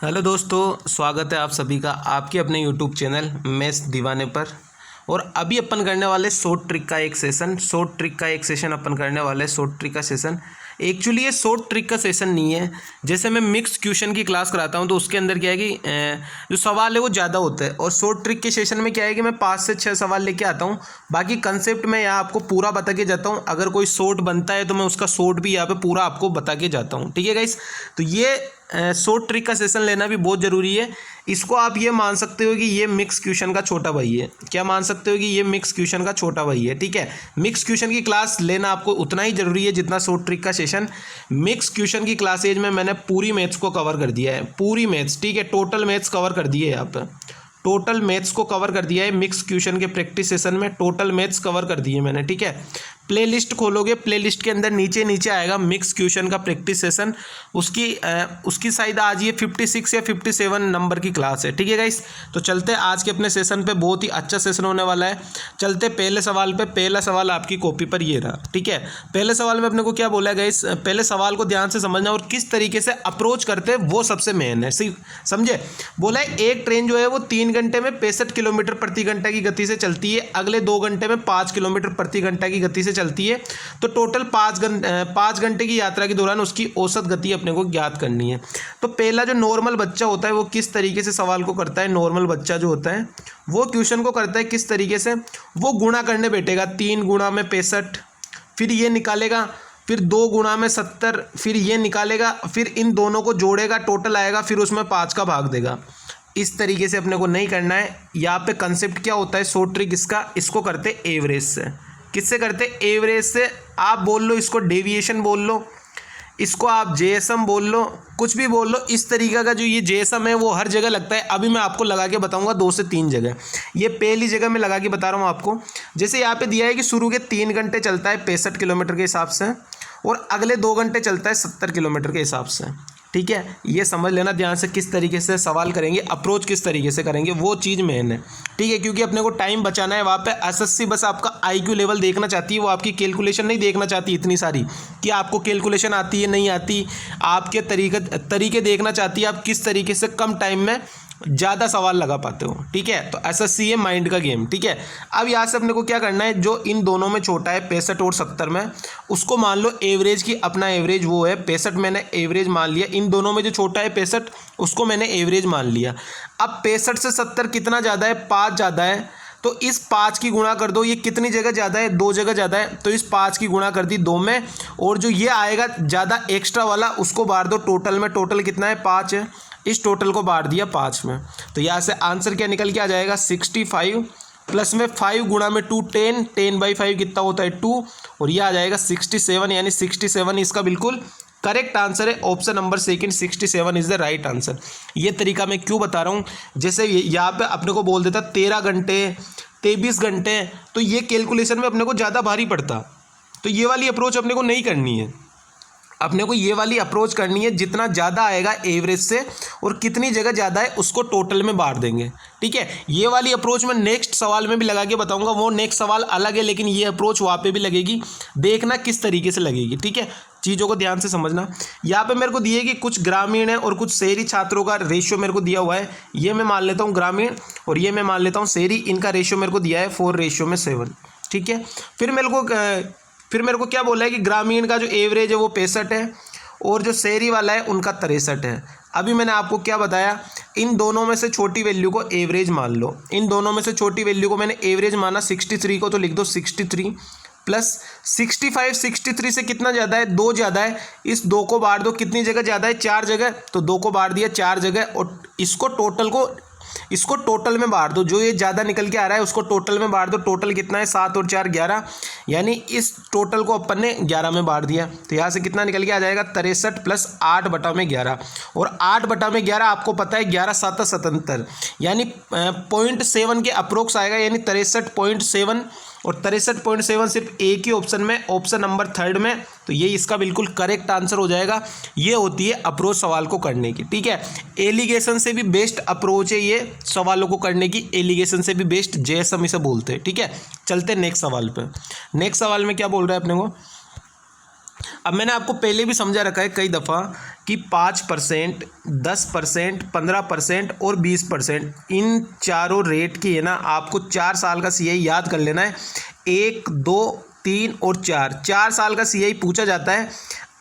Hello दोस्तों, स्वागत है आप सभी का आपके अपने यूट्यूब चैनल मैथ्स दीवाने पर। और अभी अपन करने वाले शॉर्ट ट्रिक का एक सेशन अपन करने वाले शॉर्ट ट्रिक का सेशन। एक्चुअली ये शॉर्ट ट्रिक का सेशन नहीं है। जैसे मैं मिक्स क्वेश्चन की क्लास कराता हूँ तो उसके अंदर क्या है कि जो सवाल है वो ज़्यादा होता है, और शॉर्ट ट्रिक के सेशन में क्या है कि मैं 5 से 6 सवाल लेके आता हूँ। बाकी कंसेप्ट मैं यहाँ आपको पूरा बता के जाता हूँ। अगर कोई शॉर्ट बनता है तो मैं उसका शॉर्ट भी यहाँ पे पूरा आपको बता के जाता हूँ। ठीक है गाइस, तो ये शॉर्ट ट्रिक का सेशन लेना भी बहुत ज़रूरी है। इसको आप ये मान सकते हो कि ये मिक्स क्वेश्चन का छोटा भाई है। क्या मान सकते हो कि ये मिक्स क्वेश्चन का छोटा भाई है। ठीक है, मिक्स क्वेश्चन की क्लास लेना आपको उतना ही ज़रूरी है जितना शॉर्ट ट्रिक का सेशन। मिक्स क्वेश्चन की क्लासेज में मैंने पूरी मैथ्स को कवर कर दिया है, पूरी मैथ्स। ठीक है, टोटल मैथ्स कवर कर दिए है यहाँ पर, टोटल मैथ्स को कवर कर दिया है मिक्स क्वेश्चन के प्रैक्टिस सेशन में। टोटल मैथ्स कवर कर दिए मैंने। ठीक है, प्लेलिस्ट खोलोगे, प्लेलिस्ट के अंदर नीचे आएगा मिक्स क्वेश्चन का प्रैक्टिस सेशन। उसकी शायद आज ये 56 या 57 नंबर की क्लास है। ठीक है गाइस, तो चलते हैं आज के अपने सेशन पे। बहुत ही अच्छा सेशन होने वाला है। चलते पहले सवाल पे। पहला सवाल आपकी कॉपी पर ये रहा। ठीक है, पहले सवाल में अपने को क्या बोला गाइस, पहले सवाल को ध्यान से समझना और किस तरीके से अप्रोच करते हैं वो सबसे मेन है। समझे, बोला है एक ट्रेन जो है वो 3 घंटे में 65 किलोमीटर प्रति घंटा की गति से चलती है, अगले 2 घंटे में 5 किलोमीटर प्रति घंटा की गति से चलती है। तो टोटल 5 घंटे की यात्रा के दौरान उसकी औसत गति अपने को ज्ञात करनी है। तो पहला जो नॉर्मल बच्चा होता है वो किस तरीके से सवाल को करता है, नॉर्मल बच्चा जो होता है वो क्वेश्चन को करता है किस तरीके से, वो गुणा करने बैठेगा। 3 गुणा में 65, फिर ये निकालेगा, फिर 2 गुणा में 70, फिर ये निकालेगा, फिर इन दोनों को जोड़ेगा, टोटल आएगा, फिर उसमें 5 का भाग देगा। इस तरीके से अपने को नहीं करना है। यहाँ पे कंसेप्ट क्या होता है शॉर्ट ट्रिक इसका, इसको करते एवरेज से। किससे करते, एवरेज से। आप बोल लो इसको डेविएशन बोल लो, इसको आप जेएसएम बोल लो, कुछ भी बोल लो। इस तरीका का जो ये जेएसएम है वो हर जगह लगता है। अभी मैं आपको लगा के बताऊंगा 2 से 3 जगह। ये पहली जगह मैं लगा के बता रहा हूँ आपको। जैसे यहाँ पे दिया है कि शुरू के 3 घंटे चलता है 65 किलोमीटर के हिसाब से, और अगले 2 घंटे चलता है 70 किलोमीटर के हिसाब से। ठीक है, ये समझ लेना ध्यान से किस तरीके से सवाल करेंगे, अप्रोच किस तरीके से करेंगे, वो चीज़ मेन है। ठीक है, क्योंकि अपने को टाइम बचाना है। वहाँ पे एसएससी बस आपका आईक्यू लेवल देखना चाहती है, वो आपकी कैलकुलेशन नहीं देखना चाहती इतनी सारी कि आपको कैलकुलेशन आती है नहीं आती। आपके तरीके देखना चाहती है, आप किस तरीके से कम टाइम में ज़्यादा सवाल लगा पाते हो। ठीक है, तो एसएससी है माइंड का गेम। ठीक है, अब यहाँ से अपने को क्या करना है, जो इन दोनों में छोटा है 65 और 70 में, उसको मान लो एवरेज की, अपना एवरेज वो है 65, मैंने एवरेज मान लिया। इन दोनों में जो छोटा है 65 उसको मैंने एवरेज मान लिया। अब 65 से 70 कितना ज़्यादा है, 5 ज़्यादा है, तो इस 5 की गुणा कर दो। ये कितनी जगह ज़्यादा है, 2 जगह ज़्यादा है, तो इस 5 की गुणा कर दी 2 में, और जो ये आएगा ज़्यादा एक्स्ट्रा वाला उसको बांट दो टोटल में। टोटल कितना है, 5 है, इस टोटल को बांट दिया 5 में। तो यहाँ से आंसर क्या निकल के आ जाएगा, 65 प्लस में 5 गुणा में 2 10, 10/5 कितना होता है 2, और ये आ जाएगा 67, यानी 67 इसका बिल्कुल करेक्ट आंसर है। Option number second 67 is the right answer. ये तरीका मैं क्यों बता रहा हूँ, जैसे यहाँ पे अपने को बोल देता 13 घंटे 23 घंटे, तो ये कैलकुलेशन में अपने को ज़्यादा भारी पड़ता। तो ये वाली अप्रोच अपने को नहीं करनी है। अपने को ये वाली अप्रोच करनी है, जितना ज़्यादा आएगा एवरेज से और कितनी जगह ज़्यादा है उसको टोटल में बांट देंगे। ठीक है, ये वाली अप्रोच मैं नेक्स्ट सवाल में भी लगा के बताऊंगा, वो नेक्स्ट सवाल अलग है, लेकिन ये अप्रोच वहाँ पे भी लगेगी। देखना किस तरीके से लगेगी। ठीक है, चीज़ों को ध्यान से समझना। यहाँ पे मेरे को दिए कि कुछ ग्रामीण है और कुछ शहरी छात्रों का रेशियो मेरे को दिया हुआ है। ये मैं मान लेता हूँ ग्रामीण और ये मैं मान लेता हूँ शहरी। इनका रेशियो मेरे को दिया है 4:7। ठीक है, फिर मेरे को क्या बोला है कि ग्रामीण का जो एवरेज है वो 65 है, और जो शहरी वाला है उनका 63 है। अभी मैंने आपको क्या बताया, इन दोनों में से छोटी वैल्यू को एवरेज मान लो। इन दोनों में से छोटी वैल्यू को मैंने एवरेज माना 63 को, तो लिख दो 63 प्लस 65। 63 से कितना ज़्यादा है, 2 ज़्यादा है, इस 2 को बांट दो। कितनी जगह ज़्यादा है, 4 जगह, तो 2 को बांट दिया 4 जगह, और इसको टोटल में बांट दो। जो ये ज़्यादा निकल के आ रहा है उसको टोटल में बांट दो। टोटल कितना है, 7 और 4 11, यानी इस टोटल को अपन ने 11 में बांट दिया। तो यहाँ से कितना निकल के आ जाएगा, 63 प्लस 8/11, और 8/11 आपको पता है 11 7 77, यानी 0.7 के अप्रोक्स आएगा, यानी 63.7, और 63.7 सिर्फ एक ही ऑप्शन में, ऑप्शन नंबर 3 में। तो ये इसका बिल्कुल करेक्ट आंसर हो जाएगा। ये होती है अप्रोच सवाल को करने की। ठीक है, एलिगेशन से भी बेस्ट अप्रोच है ये सवालों को करने की, एलिगेशन से भी बेस्ट जेएसएम इसे बोलते हैं। ठीक है, चलते नेक्स्ट सवाल पे। नेक्स्ट सवाल में क्या बोल रहा है अपने को, अब मैंने आपको पहले भी समझा रखा है कई दफ़ा कि 5%, 10%, 15% और 20%, इन चारों रेट की है ना आपको 4 साल का CI याद कर लेना है। 1, 2, 3 और 4 साल का CI पूछा जाता है।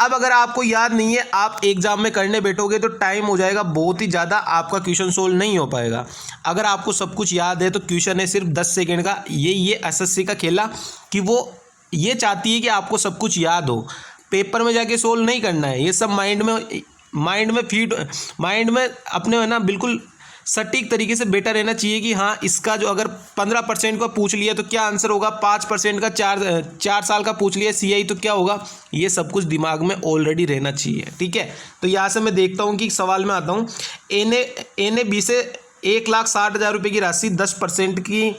अब अगर आपको याद नहीं है, आप एग्जाम में करने बैठोगे तो टाइम हो जाएगा बहुत ही ज़्यादा, आपका क्वेश्चन सोल्व नहीं हो पाएगा। अगर आपको सब कुछ याद है तो क्वेश्चन है सिर्फ 10 सेकेंड का। ये SSC का खेला कि वो ये चाहती है कि आपको सब कुछ याद हो, पेपर में जाके सोल्व नहीं करना है। ये सब माइंड में अपने है ना बिल्कुल सटीक तरीके से बेटर रहना चाहिए कि हाँ इसका जो अगर 15% का पूछ लिया तो क्या आंसर होगा, 5% का 4 साल का पूछ लिया CI तो क्या होगा, ये सब कुछ दिमाग में ऑलरेडी रहना चाहिए। ठीक है, तो यहाँ से मैं देखता हूँ कि सवाल में आता हूँ। A ने B से 1,60,000 रुपये की राशि 10% की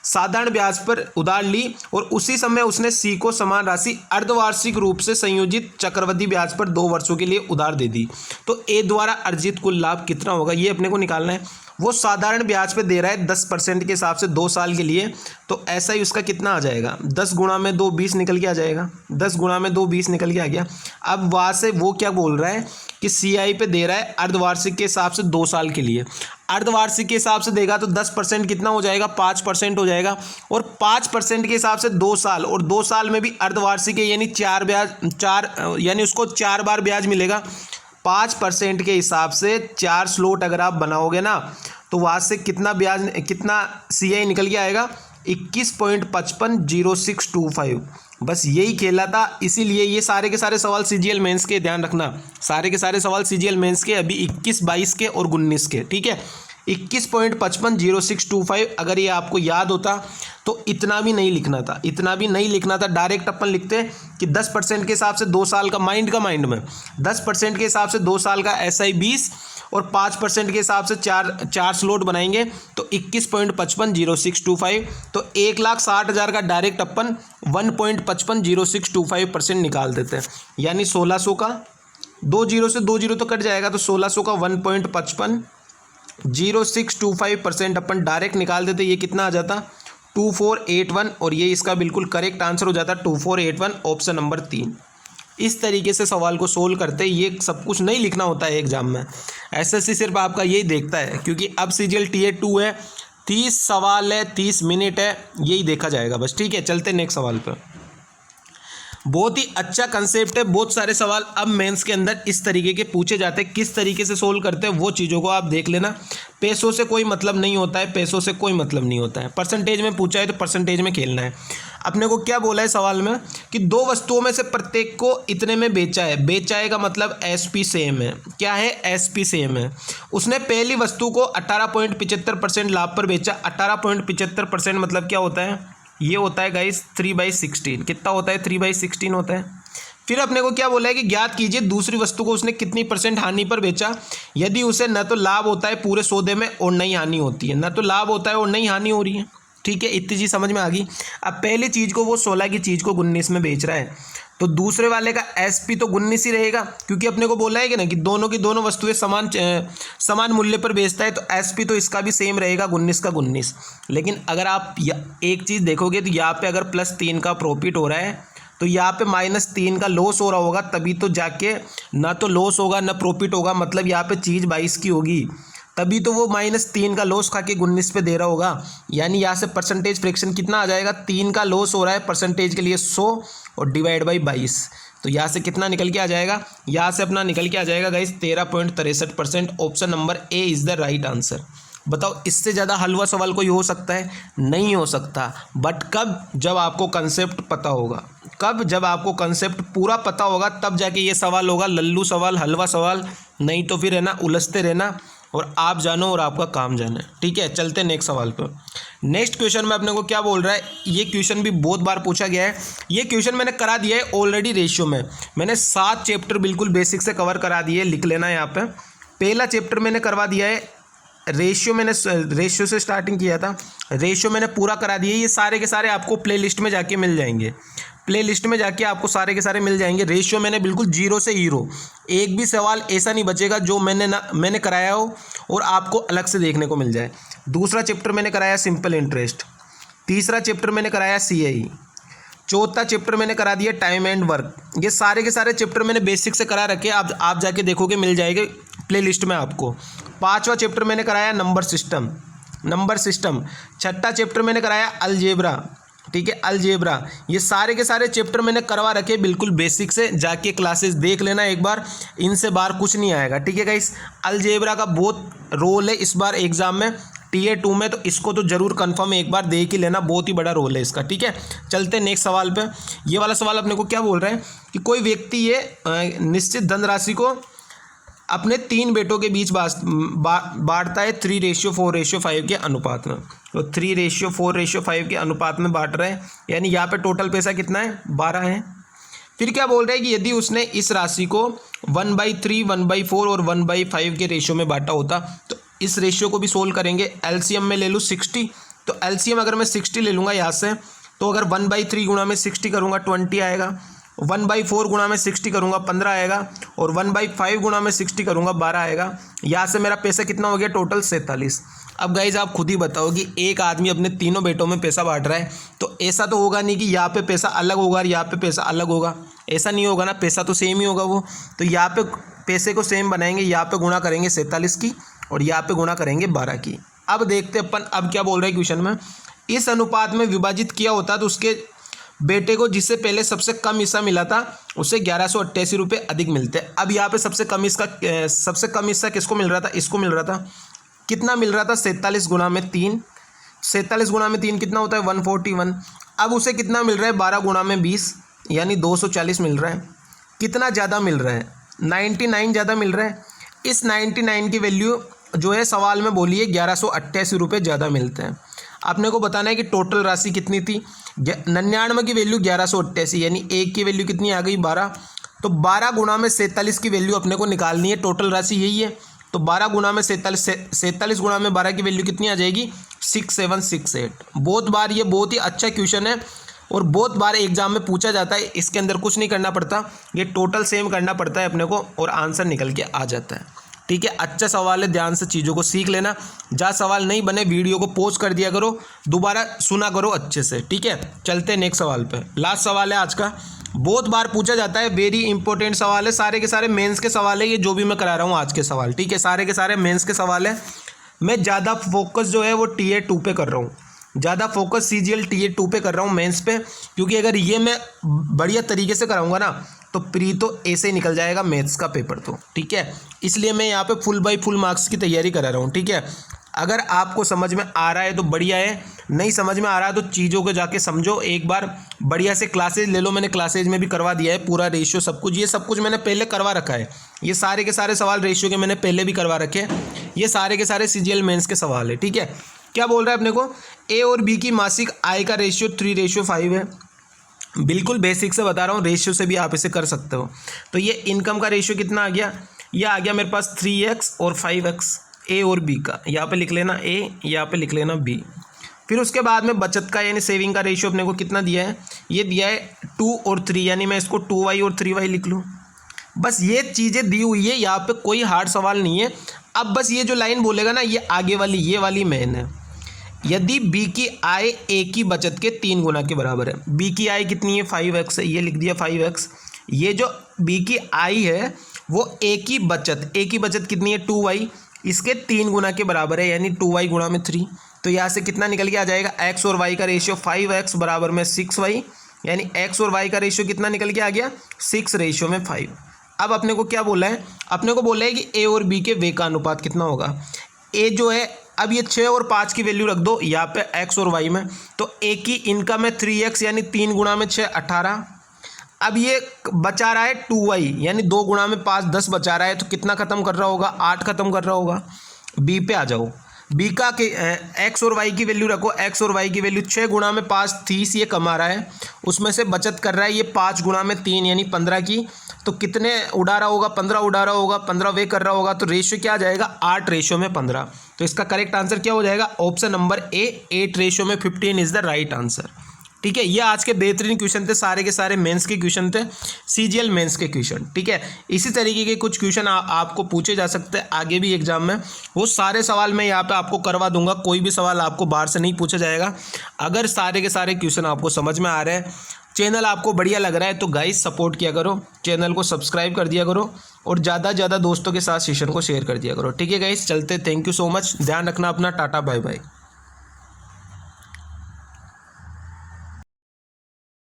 साधारण ब्याज पर उधार ली और उसी समय उसने C को समान राशि अर्धवार्षिक रूप से संयोजित चक्रवृद्धि ब्याज पर 2 वर्षों के लिए उधार दे दी, तो A द्वारा अर्जित कुल लाभ कितना होगा, ये अपने को निकालना है। वो साधारण ब्याज पे दे रहा है 10% के हिसाब से 2 साल के लिए, तो ऐसा ही उसका कितना आ जाएगा, 10 गुणा में 2 20 निकल के आ जाएगा, 10 गुणा में 2 20 निकल के आ गया। अब वहाँ से वो क्या बोल रहा है कि CI पे दे रहा है अर्धवार्षिक के हिसाब से 2 साल के लिए। अर्धवार्षिक के हिसाब से देगा तो 10% कितना हो जाएगा, 5% हो जाएगा, और 5% के हिसाब से 2 साल, और 2 साल में भी अर्धवार्षिक है यानी 4 यानी उसको 4 बार ब्याज मिलेगा। 5% के हिसाब से 4 स्लॉट अगर आप बनाओगे ना तो वहाँ से कितना CI निकल के आएगा, 21.550625। बस यही खेला था, इसीलिए ये सारे के सारे सवाल CGL मेंस के, ध्यान रखना सारे के सारे सवाल CGL मेंस के अभी 21, 22 के और 19 के। ठीक है, 21.550625 अगर ये आपको याद होता तो इतना भी नहीं लिखना था, डायरेक्ट अपन लिखते कि 10% के हिसाब से 2 साल का माइंड में 10% के हिसाब से 2 साल का SI 20 और 5% के हिसाब से 4 स्लॉट बनाएंगे तो 21.550625, तो 1,60,000 का डायरेक्ट अपन 1.550625% निकाल देते हैं, यानी 1600 का 2 जीरो से 2 जीरो तो कट जाएगा, तो 1600 का 1.550625% अपन डायरेक्ट निकाल देते। ये कितना आ जाता, 2481, और ये इसका बिल्कुल करेक्ट आंसर हो जाता 2481, ऑप्शन नंबर 3। इस तरीके से सवाल को सोल्व करते, ये सब कुछ नहीं लिखना होता है एग्जाम में। SSC सिर्फ आपका यही देखता है, क्योंकि अब CGL Tier 2 है, 30 सवाल है, 30 मिनट है, यही देखा जाएगा बस। ठीक है, चलते नेक्स्ट सवाल पर। बहुत ही अच्छा कंसेप्ट है, बहुत सारे सवाल अब मेंस के अंदर इस तरीके के पूछे जाते हैं। किस तरीके से सोल्व करते हैं वो चीज़ों को आप देख लेना। पैसों से कोई मतलब नहीं होता है, परसेंटेज में पूछा है तो परसेंटेज में खेलना है। अपने को क्या बोला है सवाल में कि 2 वस्तुओं में से प्रत्येक को इतने में बेचा है का मतलब SP सेम है। क्या है, SP सेम है। उसने पहली वस्तु को 18.75% लाभ पर बेचा। 18.75% मतलब क्या होता है, ये होता है गाइस 3/16। कितना होता है, 3/16 होता है। फिर अपने को क्या बोला है कि ज्ञात कीजिए दूसरी वस्तु को उसने कितनी % हानि पर बेचा, यदि उसे न तो लाभ होता है पूरे सौदे में और न ही हानि होती है, न तो लाभ होता है और न ही हानि हो रही है। ठीक है, इतनी चीज़ समझ में आ गई। अब पहली चीज़ को वो 16 की चीज़ को 19 में बेच रहा है, तो दूसरे वाले का SP तो 19 ही रहेगा, क्योंकि अपने को बोला है कि ना कि दोनों की दोनों वस्तुएं समान मूल्य पर बेचता है, तो SP तो इसका भी सेम रहेगा, 19 का 19। लेकिन अगर आप एक चीज़ देखोगे तो यहाँ पे अगर +3 का प्रॉफिट हो रहा है तो यहाँ पे -3 का लॉस हो रहा होगा, तभी तो जाके ना तो लॉस होगा ना प्रॉफिट होगा, मतलब यहाँ पे चीज़ 22 की होगी, तभी तो वो -3 का लॉस खा के 19 पे दे रहा होगा। यानी यहाँ से परसेंटेज फ्रैक्शन कितना आ जाएगा, 3 का लॉस हो रहा है परसेंटेज के लिए 100 और डिवाइड बाई 22, तो यहाँ से कितना निकल के आ जाएगा, यहाँ से अपना निकल के आ जाएगा guys 13.63%। Option number A is the right answer. बताओ, इससे ज़्यादा हलवा सवाल कोई हो सकता है? नहीं हो सकता। बट कब, जब आपको कंसेप्ट पता होगा, जब आपको कंसेप्ट पूरा पता होगा तब जाके ये सवाल होगा लल्लू सवाल, हलवा सवाल। नहीं तो फिर है ना उलझते रहना और आप जानो और आपका काम जाने। ठीक है, चलते नेक्स्ट सवाल पर। नेक्स्ट क्वेश्चन में अपने को क्या बोल रहा है, ये क्वेश्चन भी बहुत बार पूछा गया है। ये क्वेश्चन मैंने करा दिया है ऑलरेडी रेशियो में। मैंने 7 चैप्टर बिल्कुल बेसिक से कवर करा दिए, लिख लेना यहाँ पे। पहला चैप्टर मैंने करवा दिया है रेशियो, मैंने रेशियो से स्टार्टिंग किया था, रेशियो मैंने पूरा करा दिया। ये सारे के सारे आपको प्लेलिस्ट में जाके मिल जाएंगे, प्लेलिस्ट में जाके आपको सारे के सारे मिल जाएंगे। रेशियो मैंने बिल्कुल 0 से हीरो, एक भी सवाल ऐसा नहीं बचेगा जो मैंने कराया हो और आपको अलग से देखने को मिल जाए। दूसरा चैप्टर मैंने कराया सिंपल इंटरेस्ट, तीसरा चैप्टर मैंने कराया CI, चौथा चैप्टर मैंने करा दिया टाइम एंड वर्क। ये सारे के सारे चैप्टर मैंने बेसिक से करा रखे, आप जाके देखोगे मिल जाएंगे प्लेलिस्ट में आपको। पांचवा चैप्टर मैंने कराया नंबर सिस्टम। छठा चैप्टर मैंने कराया अलजेब्रा, ठीक है, अलजेब्रा। ये सारे के सारे चैप्टर मैंने करवा रखे बिल्कुल बेसिक से, जाके क्लासेस देख लेना एक बार, इनसे बाहर कुछ नहीं आएगा, ठीक है गाइस। अलजेब्रा का बहुत रोल है इस बार एग्जाम में Tier 2 में, तो इसको तो जरूर कंफर्म एक बार देख ही लेना, बहुत ही बड़ा रोल है इसका, ठीक है। चलते नेक्स्ट सवाल पे। ये वाला सवाल अपने को क्या बोल रहा है कि कोई व्यक्ति ये निश्चित धनराशि को अपने 3 बेटों के बीच बांटता है 3:4:5 के अनुपात में। तो 3:4:5 के अनुपात में बांट रहे हैं, यानी यहाँ पे टोटल पैसा कितना है, 12 है। फिर क्या बोल रहे हैं कि यदि उसने इस राशि को 1/3, 1/4 और 1/5 के रेशियो में बांटा होता, तो इस रेशियो को भी सोल्व करेंगे। एलसीएम में ले लूँ 60, तो एलसीएम अगर मैं 60 ले लूँगा यहाँ से, तो अगर 1/3 गुणा में 60 करूँगा 20 आएगा, 1/4 गुणा में 60 करूँगा 15 आएगा, और 1/5 गुणा में 60 करूँगा 12 आएगा। यहाँ से मेरा पैसा कितना हो गया, टोटल 47। अब गाइज आप खुद ही बताओ कि एक आदमी अपने तीनों बेटों में पैसा बांट रहा है, तो ऐसा तो होगा नहीं कि यहाँ पे पैसा अलग होगा और यहाँ पे पैसा अलग होगा, ऐसा नहीं होगा ना, पैसा तो सेम ही होगा वो। तो यहाँ पे पैसे को सेम बनाएंगे, यहाँ पे गुणा करेंगे 47 की और यहाँ पे गुणा करेंगे 12 की। अब देखते अपन अब क्या बोल रहे हैं क्वेश्चन में, इस अनुपात में विभाजित किया होता तो उसके बेटे को जिससे पहले सबसे कम हिस्सा मिला था उसे 1188 रुपये अधिक मिलते हैं। अब यहाँ पे सबसे कम हिस्सा किसको मिल रहा था, इसको मिल रहा था। कितना मिल रहा था, 47 गुणा में 3, 47 गुणा में 3 कितना होता है, 141। अब उसे कितना मिल रहा है, 12 गुणा में 20 यानी 240 मिल रहा है। कितना ज़्यादा मिल रहा है, 99 ज़्यादा मिल रहा है। इस 99 की वैल्यू जो है सवाल में बोली है 1188 रुपये ज़्यादा मिलते हैं। आपने को बताना है कि टोटल राशि कितनी थी, 99 की वैल्यू 1188 यानी 1 की वैल्यू कितनी आ गई, 12। तो 12 गुणा में 47 की वैल्यू अपने को निकालनी है, टोटल राशि यही है। तो 12 गुणा में 47 गुणा में 12 की वैल्यू कितनी आ जाएगी, 6768। बहुत बार ये बहुत ही अच्छा क्वेश्चन है और बहुत बार एग्जाम में पूछा जाता है। इसके अंदर कुछ नहीं करना पड़ता, ये टोटल सेम करना पड़ता है अपने को और आंसर निकल के आ जाता है, ठीक है। अच्छा सवाल है, ध्यान से चीज़ों को सीख लेना। जहाँ सवाल नहीं बने वीडियो को पॉज कर दिया करो, दोबारा सुना करो अच्छे से, ठीक है। चलते हैं नेक्स्ट सवाल पे। लास्ट सवाल है आज का, बहुत बार पूछा जाता है, वेरी इंपॉर्टेंट सवाल है, सारे के सारे मेंस के सवाल है ये जो भी मैं करा रहा हूँ आज के सवाल, ठीक है। सारे के सारे मेंस के सवाल है। मैं ज़्यादा फोकस जो है वो Tier 2 पे कर रहा हूँ, ज़्यादा फोकस CGL Tier 2 पे कर रहा हूँ मेंस पे, क्योंकि अगर ये मैं बढ़िया तरीके से कराऊंगा ना तो प्री तो ऐसे ही निकल जाएगा मैथ्स का पेपर तो, ठीक है। इसलिए मैं यहाँ पे फुल बाई फुल मार्क्स की तैयारी करा रहा हूँ, ठीक है। अगर आपको समझ में आ रहा है तो बढ़िया है, नहीं समझ में आ रहा है तो चीज़ों को जाके समझो एक बार, बढ़िया से क्लासेज ले लो। मैंने क्लासेज में भी करवा दिया है पूरा रेशियो सब कुछ, ये सब कुछ मैंने पहले करवा रखा है। ये सारे के सारे सवाल रेशियो के मैंने पहले भी करवा रखे हैं, ये सारे के सारे CGL मेंस के सवाल है, ठीक है। क्या बोल रहा है अपने को, A और B की मासिक आय का रेशियो 3:5 है। बिल्कुल बेसिक से बता रहा हूँ, रेशियो से भी आप इसे कर सकते हो। तो ये इनकम का रेशियो कितना आ गया, ये आ गया मेरे पास 3x और 5x, A और B का। यहाँ पे लिख लेना A, यहाँ पे लिख लेना B। फिर उसके बाद में बचत का यानी सेविंग का रेशियो अपने को कितना दिया है, ये दिया है 2 और 3, यानी मैं इसको 2y और 3y लिख लूँ। बस ये चीज़ें दी हुई है, यहाँ पे कोई हार्ड सवाल नहीं है। अब बस ये जो लाइन बोलेगा ना, ये आगे वाली ये वाली मेन है। यदि B की आय A की बचत के 3 गुना के बराबर है, B की आय कितनी है, 5x है, ये लिख दिया 5x। ये जो B की आय है वो A की बचत कितनी है, 2y, इसके 3 गुना के बराबर है, यानी 2y गुणा में 3। तो यहाँ से कितना निकल के आ जाएगा, x और y का रेशियो 5x बराबर में 6y, यानी x और y का रेशियो कितना निकल के आ गया, 6:5। अब अपने को क्या बोला है, अपने को बोला है कि A और B के वे का अनुपात कितना होगा। A जो है, अब ये 6 और 5 की वैल्यू रख दो यहाँ पे x और y में, तो A की इनकम है 3x यानी 3 गुणा में 6 18। अब ये बचा रहा है 2y यानी 2 गुणा में 5 10 बचा रहा है, तो कितना खत्म कर रहा होगा, 8 खत्म कर रहा होगा। B पे आ जाओ, B का x और y की वैल्यू रखो, x और y की वैल्यू 6 गुणा में 5 30 ये कमा रहा है, उसमें से बचत कर रहा है ये 5 गुणा में 3 यानी 15 की। तो कितने उड़ा रहा होगा, 15 उड़ा रहा होगा, 15 वे कर रहा होगा, तो रेशियो क्या आ जाएगा, 8:15। तो इसका करेक्ट आंसर क्या हो जाएगा, option number A, 8:15 is the right answer, ठीक है। ये आज के बेहतरीन क्वेश्चन थे, सारे के सारे मेंस के क्वेश्चन थे, CGL मेंस के क्वेश्चन, ठीक है। इसी तरीके के कुछ क्वेश्चन आपको पूछे जा सकते हैं आगे भी एग्जाम में, वो सारे सवाल मैं यहाँ पे आपको करवा दूंगा, कोई भी सवाल आपको बाहर से नहीं पूछा जाएगा। अगर सारे के सारे क्वेश्चन आपको समझ में आ रहे हैं चैनल आपको बढ़िया लग रहा है तो गाइस सपोर्ट किया करो, चैनल को सब्सक्राइब कर दिया करो और ज़्यादा से ज़्यादा दोस्तों के साथ सेशन को शेयर कर दिया करो। ठीक है गाइस, चलते, थैंक यू सो मच, ध्यान रखना अपना, टाटा बाय बाय।